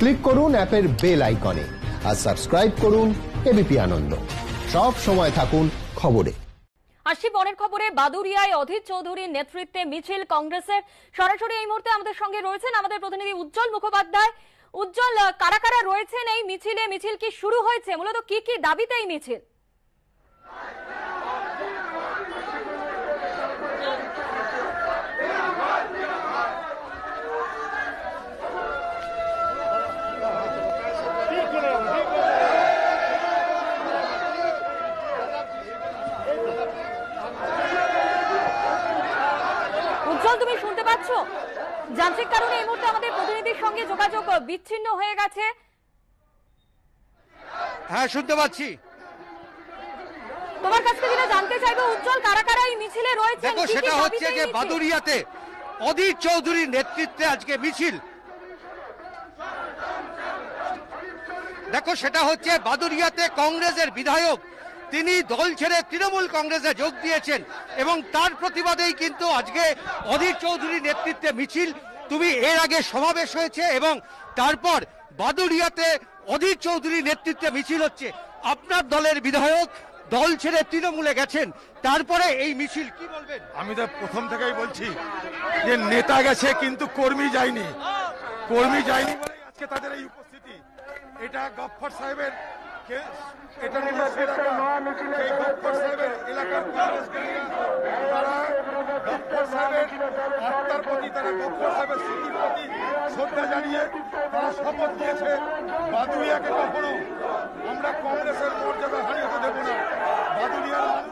Click করুন অ্যাপের bell আইকনে আর সাবস্ক্রাইব করুন এবিপি আনন্দ। সব সময় থাকুন খবরে। আসি পরের খবরে। বাদুড়িয়ায় অধীর চৌধুরীর নেতৃত্বে মিছিল কংগ্রেসের। সরাসরি এই মুহূর্তে আমাদের সঙ্গে রয়েছেন আমাদের প্রতিনিধি উজ্জ্বল মুখোপাধ্যায়। উজ্জ্বল, কারা কারা রয়েছেন এই মিছিলে? মিছিল কি শুরু হয়েছে? মূলত কি কি দাবিতে এই মিছিল? তুমি শুনতে পাচ্ছ? যান্ত্রিক কারণে এই মুহূর্তে আমাদের প্রতিনিধির সঙ্গে যোগাযোগ বিচ্ছিন্ন হয়ে গেছে। হ্যাঁ, শুনতে পাচ্ছি। তোমার কাছ থেকে জানতে চাইবো উজ্জ্বল, কারা কারা এই মিছিলে রয়েছে? দেখো, সেটা হচ্ছে যে বাদুড়িয়াতে অধীর চৌধুরীর নেতৃত্বে আজকে মিছিল। দেখো, সেটা হচ্ছে বাদুড়িয়াতে কংগ্রেসের বিধায়ক তিনি দল ছেড়ে তৃণমূল কংগ্রেসে যোগ দিয়েছেন এবং তার প্রতিবাদেই কিন্তু আজকে অধীর চৌধুরীর নেতৃত্বে মিছিল। তুমি এর আগে সমাবেশ হয়েছে এবং তারপর বাদুড়িয়াতে অধীর চৌধুরীর নেতৃত্বে মিছিল হচ্ছে। আপনার দলের বিধায়ক দল ছেড়ে তৃণমূলে গেছেন, তারপরে এই মিছিল, কি বলবেন? আমি তো প্রথম থেকেই বলছি যে নেতা গেছে কিন্তু কর্মী যায়নি, কর্মী যায়নি বলে আজকে তাদের এই উপস্থিতি। এটা গফফর সাহেবের এটা সেই গফফর সাহেবের এলাকার তারা গফফর সাহেবের আত্মার প্রতি, তারা গফফর সাহেবের স্মৃতির প্রতি শ্রদ্ধা জানিয়ে তারা শপথ নিয়েছে বাদুড়িয়াকে কখনো আমরা কংগ্রেসের মর্যাদা হারিয়ে দেব না। বাদুড়িয়ার